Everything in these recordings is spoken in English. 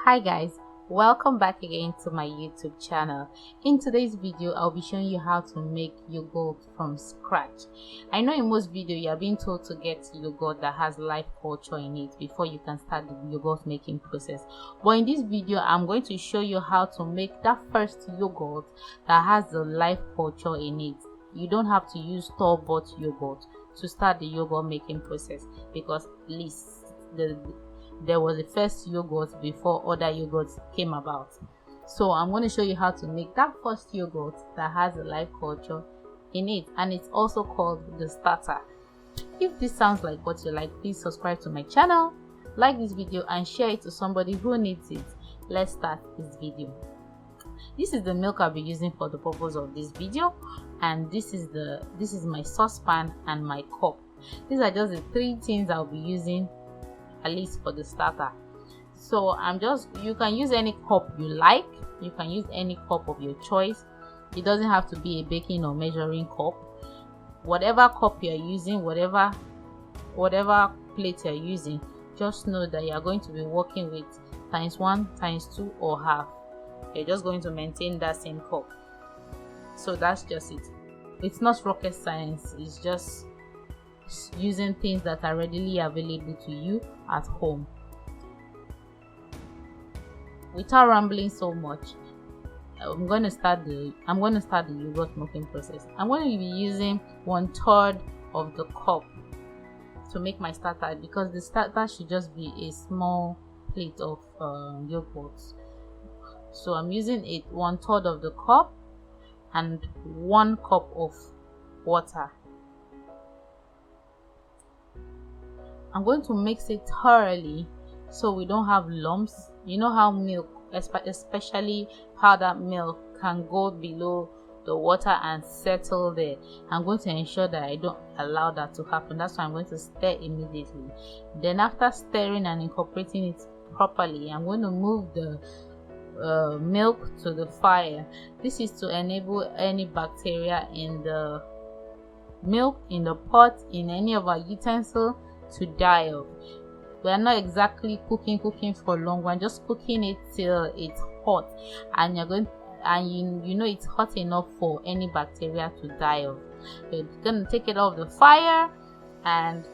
Hi guys, welcome back again to my YouTube channel. In today's video I'll be showing you how to make yogurt from scratch. I know in most videos you are being told to get yogurt that has live culture in it before you can start the yogurt making process, but in this video I'm going to show you how to make that first yogurt that has the live culture in it. You don't have to use store-bought yogurt to start the yogurt making process, because at least there was the first yogurt before other yogurts came about. So I'm going to show you how to make that first yogurt that has a live culture in it, and it's also called the starter. If this sounds like what you like, please subscribe to my channel, like this video and share it to somebody who needs it. Let's start this video. This is the milk I'll be using for the purpose of this video, and this is my saucepan and my cup. These are just the three things I'll be using at least for the starter. So you can use any cup you like, you can use any cup of your choice. It doesn't have to be a baking or measuring cup. Whatever cup you're using, whatever plate you're using, just know that you're going to be working with ×1, ×2 or half. You're just going to maintain that same cup. So that's just it. It's not rocket science, it's just using things that are readily available to you at home. Without rambling so much, I'm going to start the yogurt making process. I'm going to be using 1/3 of the cup to make my starter, because the starter should just be a small plate of yogurt. So I'm using 1/3 of the cup and 1 cup of water. I'm going to mix it thoroughly so we don't have lumps. You know how milk, especially powdered milk, can go below the water and settle there. I'm going to ensure that I don't allow that to happen. That's why I'm going to stir immediately. Then after stirring and incorporating it properly, I'm going to move the milk to the fire. This is to enable any bacteria in the milk, in the pot, in any of our utensils to die off. We are not exactly cooking for long. We're just cooking it till it's hot, and you know it's hot enough for any bacteria to die off. You're gonna take it off the fire, and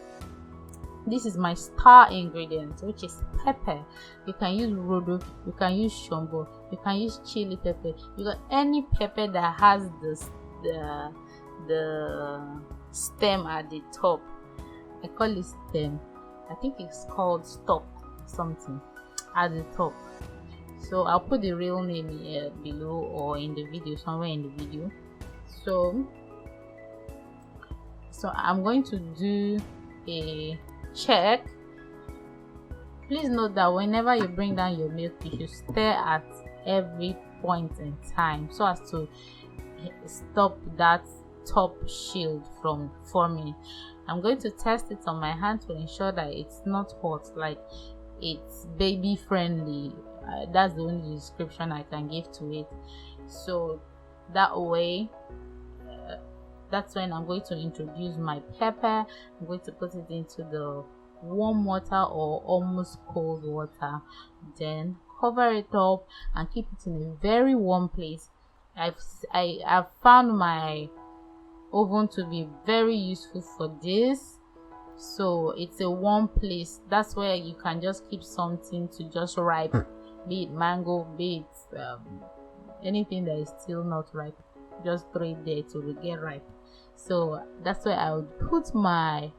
this is my star ingredient, which is pepper. You can use rodo, you can use shombo, you can use chili pepper. You got any pepper that has the stem at the top. I call it stem. I think it's called stalk something at the top. So I'll put the real name here below or in the video, somewhere in the video. So I'm going to do a check. Please note that whenever you bring down your milk, you should stir at every point in time so as to stop that top shield from forming. I'm going to test it on my hand to ensure that it's not hot, like it's baby friendly. That's the only description I can give to it. So that way, that's when I'm going to introduce my pepper. I'm going to put it into the warm water or almost cold water, then cover it up and keep it in a very warm place. I've found my oven to be very useful for this. So it's a warm place. That's where you can just keep something to just ripe, be it mango, be it anything that is still not ripe. Just throw it there to get ripe. So that's where I would put my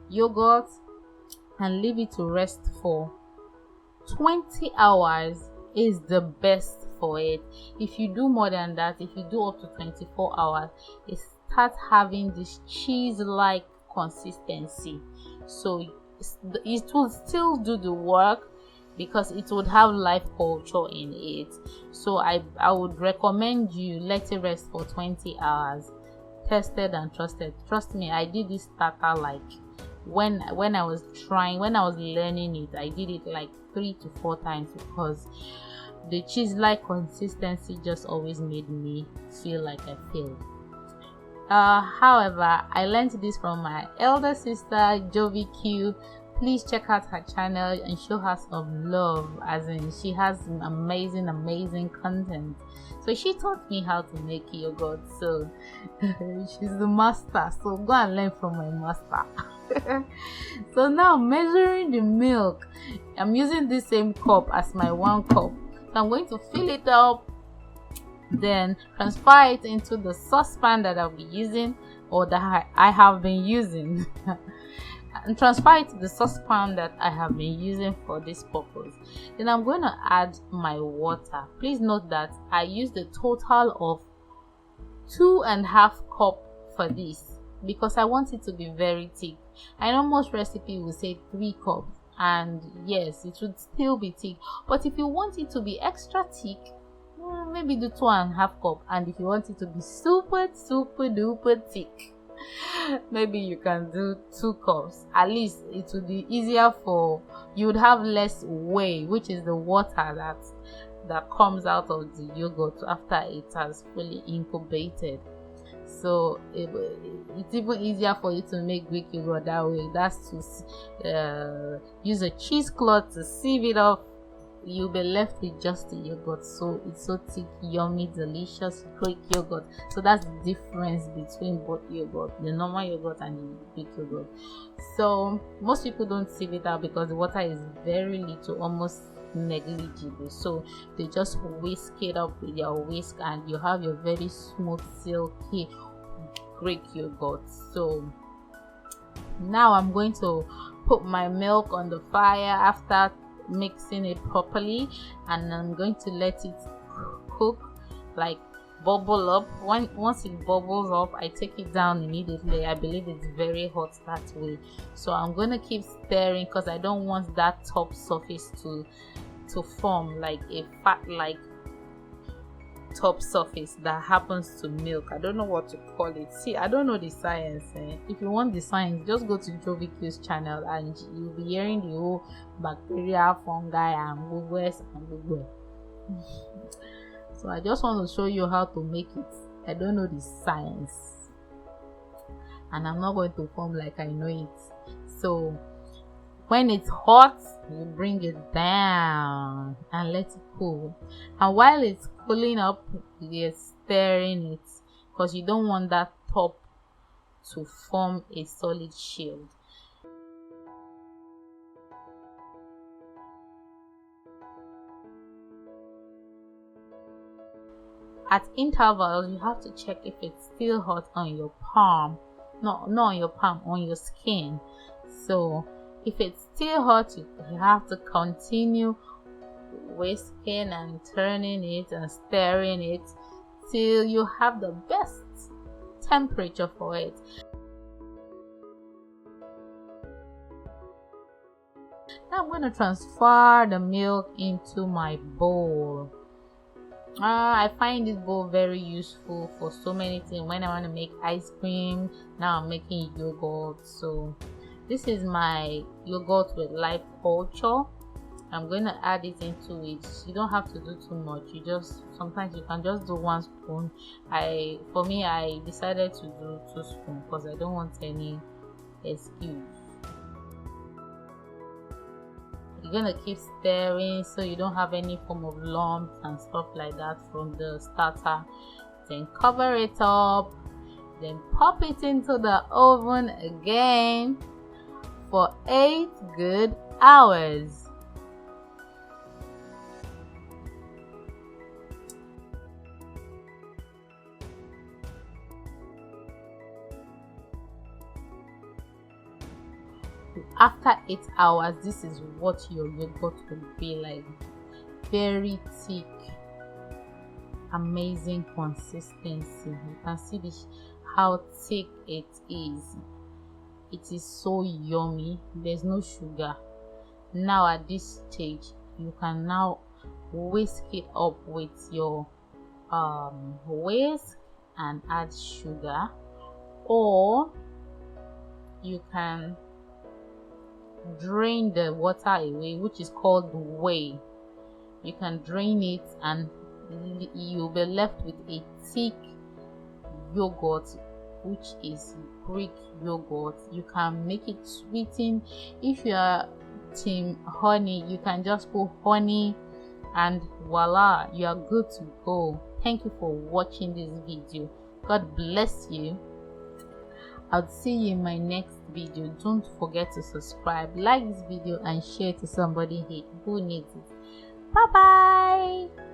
yogurt and leave it to rest for 20 hours is the best for it. If you do more than that, if you do up to 24 hours, it starts having this cheese-like consistency. So it will still do the work because it would have live culture in it. So I would recommend you let it rest for 20 hours. Tested and trusted. Trust me, I did this starter like when I was learning it, I did it like 3 to 4 times, because the cheese-like consistency just always made me feel like I failed. However, I learned this from my elder sister, Jovee Q. please check out her channel and show her some love, as in she has some amazing content. So she taught me how to make yogurt, so she's the master, so go and learn from my master. So now, measuring the milk, I'm using the same cup as my 1 cup, so I'm going to fill it up, then transfer it into the saucepan that I'll be using, or that I have been using. And transfer it to the saucepan that I have been using for this purpose. Then I'm going to add my water. Please note that I used a total of 2.5 cup for this, because I want it to be very thick. I know most recipe will say 3 cups, and yes, it should still be thick, but if you want it to be extra thick, maybe do 2.5 cup. And if you want it to be super duper thick, maybe you can do 2 cups. At least it would be easier for you, would have less whey, which is the water that comes out of the yogurt after it has fully incubated. So it's even easier for you to make Greek yogurt that way. That's to use a cheesecloth to sieve it off. You'll be left with just the yogurt. So it's so thick, yummy, delicious Greek yogurt. So that's the difference between both yogurt, the normal yogurt and the Greek yogurt. So most people don't sieve it out because the water is very little, almost negligible. So they just whisk it up with their whisk, and you have your very smooth, silky Greek yogurt. So now I'm going to put my milk on the fire after mixing it properly, and I'm going to let it cook, like bubble up. Once it bubbles up, I take it down immediately. I believe it's very hot that way, so I'm going to keep stirring because I don't want that top surface to form like a fat like top surface that happens to milk. I don't know what to call it. See, I don't know the science. If you want the science, just go to Jovee Q's channel and you'll be hearing the whole bacteria, fungi, and google. So I just want to show you how to make it. I don't know the science, and I'm not going to form like I know it. So when it's hot, you bring it down and let it cool. And while it's cooling up, you're stirring it because you don't want that top to form a solid shield. At intervals, you have to check if it's still hot on your palm. No, not on your palm, on your skin. So if it's still hot, you have to continue whisking and turning it and stirring it till you have the best temperature for it. Now I'm going to transfer the milk into my bowl. I find this bowl very useful for so many things. When I want to make ice cream, now I'm making yogurt. So this is my yogurt with live culture. I'm going to add it into it. You don't have to do too much. You just, sometimes you can just do 1 spoon. For me, I decided to do 2 spoons because I don't want any excuse. You're gonna keep stirring so you don't have any form of lumps and stuff like that from the starter. Then cover it up, then pop it into the oven again for 8 good hours. After 8 hours, this is what your yogurt will be like. Very thick, amazing consistency. You can see how thick it is. It is so yummy. There's no sugar. Now at this stage, you can now whisk it up with your whisk and add sugar, or you can drain the water away, which is called whey. You can drain it and you'll be left with a thick yogurt which is Greek yogurt. You can make it sweeten. If you are team honey, you can just put honey, and voila, you are good to go. Thank you for watching this video. God bless you. I'll see you in my next video. Don't forget to subscribe, like this video, and share to somebody who needs it. Bye bye.